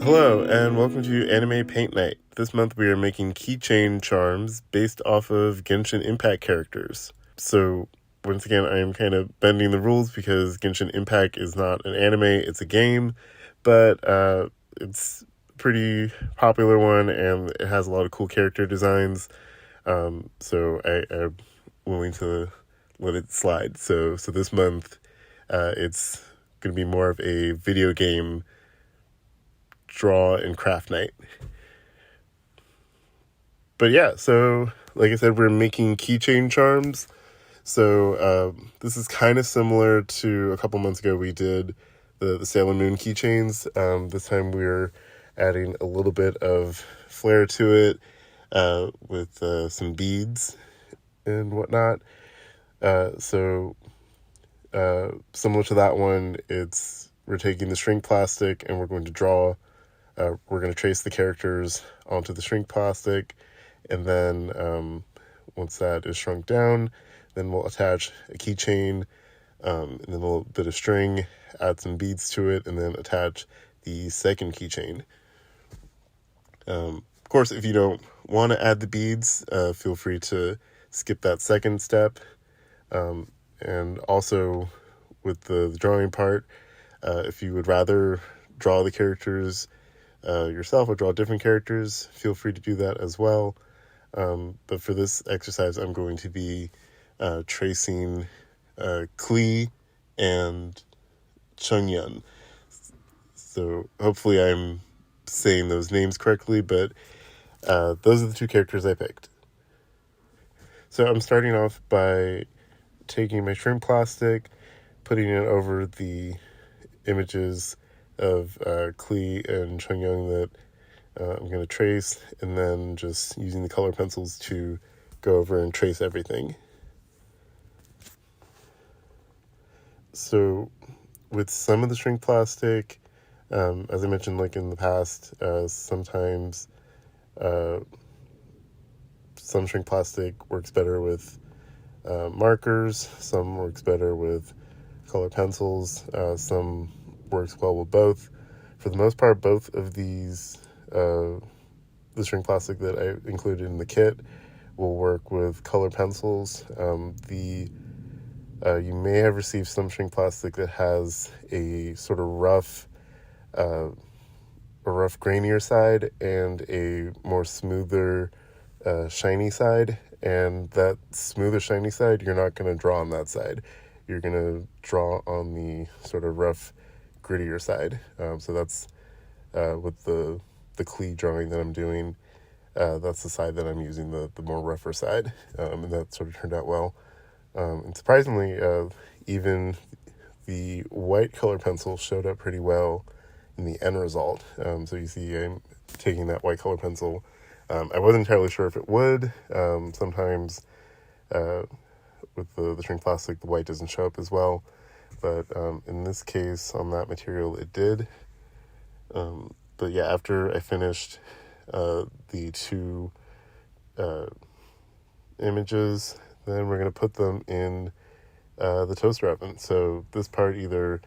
Hello, and welcome to Anime Paint Night. This month we are making keychain charms based off of Genshin Impact characters. So, once again, I am kind of bending the rules because Genshin Impact is not an anime, it's a game, but it's a pretty popular one and it has a lot of cool character designs. So I'm willing to let it slide. So this month, it's going to be more of a video game draw and craft night. But yeah, so like I said, we're making keychain charms. So this is kind of similar to a couple months ago we did the Sailor Moon keychains. This time we're adding a little bit of flair to it with some beads and whatnot. So similar to that one, we're taking the shrink plastic and we're going to draw. We're going to trace the characters onto the shrink plastic, and then once that is shrunk down, then we'll attach a keychain, and then a little bit of string, add some beads to it, and then attach the second keychain. Of course, if you don't want to add the beads, feel free to skip that second step. And also with the drawing part, if you would rather draw the characters yourself or draw different characters, feel free to do that as well. But for this exercise, I'm going to be tracing Klee and Chungyun. So hopefully I'm saying those names correctly, but those are the two characters I picked. So I'm starting off by taking my shrink plastic, putting it over the images of Klee and Chungyun that I'm going to trace, and then just using the color pencils to go over and trace everything. So with some of the shrink plastic, as I mentioned like in the past, sometimes some shrink plastic works better with markers, some works better with color pencils, some works well with both. For the most part, both of these, the shrink plastic that I included in the kit will work with color pencils. You may have received some shrink plastic that has a sort of rough grainier side and a more smoother shiny side, and that smoother shiny side, you're not going to draw on that side. You're going to draw on the sort of rough, grittier side. So that's with the Klee drawing that I'm doing. That's the side that I'm using, the more rougher side, and that sort of turned out well. And surprisingly, even the white color pencil showed up pretty well in the end result. So you see I'm taking that white color pencil. I wasn't entirely sure if it would. Sometimes with the shrink plastic, the white doesn't show up as well. But in this case, on that material, it did. But yeah, after I finished the two images, then we're going to put them in the toaster oven. So this part either,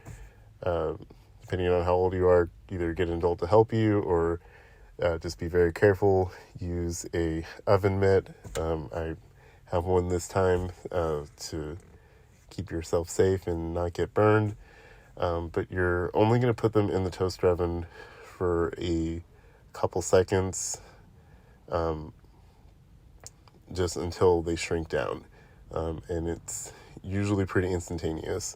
depending on how old you are, either get an adult to help you or just be very careful. Use a oven mitt. I have one this time to keep yourself safe and not get burned. But you're only going to put them in the toaster oven for a couple seconds, just until they shrink down. And it's usually pretty instantaneous.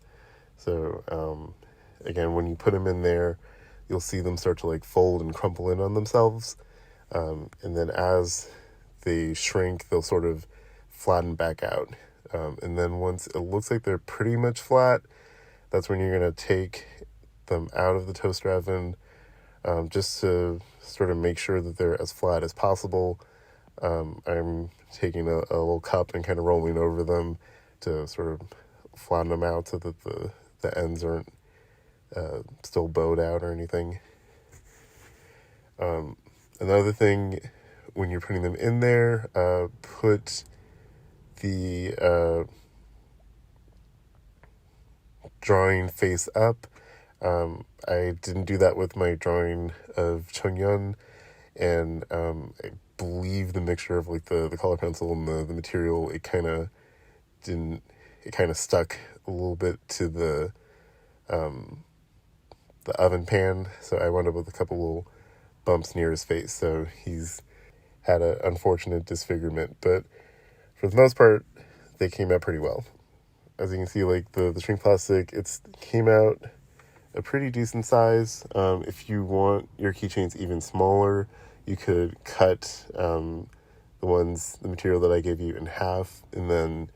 So again, when you put them in there, you'll see them start to like fold and crumple in on themselves. And then as they shrink, they'll sort of flatten back out. And then once it looks like they're pretty much flat, that's when you're going to take them out of the toaster oven, just to sort of make sure that they're as flat as possible. I'm taking a little cup and kind of rolling over them to sort of flatten them out so that the ends aren't still bowed out or anything. Another thing, when you're putting them in there, put the drawing face up. I didn't do that with my drawing of Chongyun, and I believe the mixture of like the color pencil and the material, it kind of stuck a little bit to the oven pan, so I wound up with a couple little bumps near his face, so he's had an unfortunate disfigurement, but for the most part, they came out pretty well. As you can see, like the shrink plastic, it came out a pretty decent size. If you want your keychains even smaller, you could cut the material that I gave you in half, and then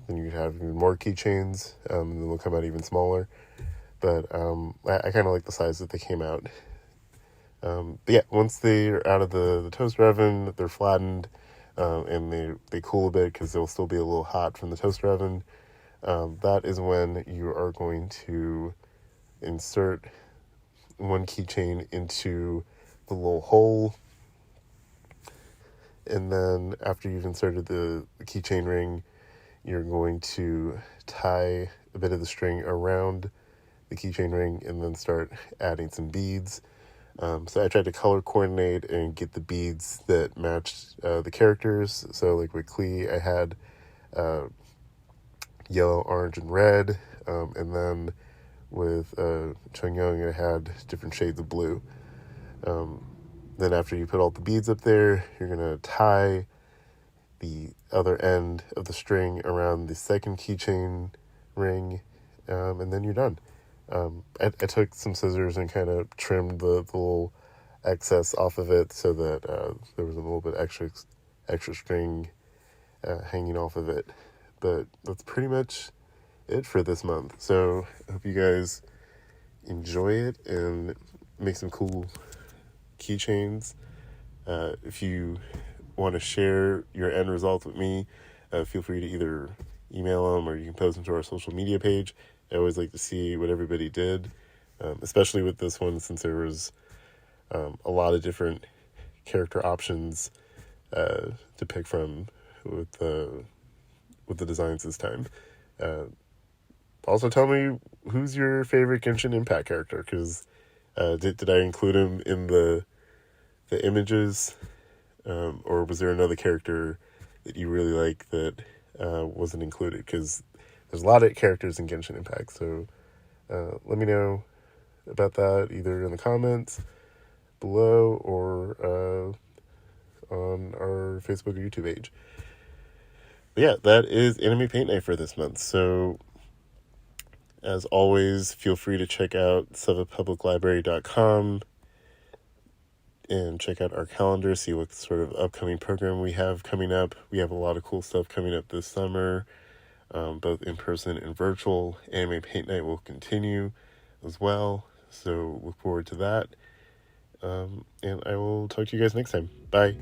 you have even more keychains, and then they'll come out even smaller. But I kind of like the size that they came out. But yeah, once they're out of the toaster oven, they're flattened, and they cool a bit because they'll still be a little hot from the toaster oven. That is when you are going to insert one keychain into the little hole. And then after you've inserted the keychain ring, you're going to tie a bit of the string around the keychain ring and then start adding some beads. So I tried to color coordinate and get the beads that matched the characters. So like with Klee, I had yellow, orange, and red. And then with Chongyun, I had different shades of blue. Then after you put all the beads up there, you're going to tie the other end of the string around the second keychain ring, and then you're done. I took some scissors and kind of trimmed the little excess off of it so that there was a little bit extra string hanging off of it. But that's pretty much it for this month. So I hope you guys enjoy it and make some cool keychains. If you want to share your end results with me, feel free to either email them or you can post them to our social media page. I always like to see what everybody did, especially with this one since there was a lot of different character options to pick from with the designs this time. Also, tell me who's your favorite Genshin Impact character, because did I include him in the images, or was there another character that you really like that wasn't included? Because there's a lot of characters in Genshin Impact, so let me know about that either in the comments below or on our Facebook or YouTube page. But yeah, that is Anime Paint Night for this month. So as always, feel free to check out suburpubliclibrary.com and check out our calendar, see what sort of upcoming program we have coming up. We have a lot of cool stuff coming up this summer, both in person and virtual. Anime Paint Night will continue as well, so look forward to that. And I will talk to you guys next time. Bye.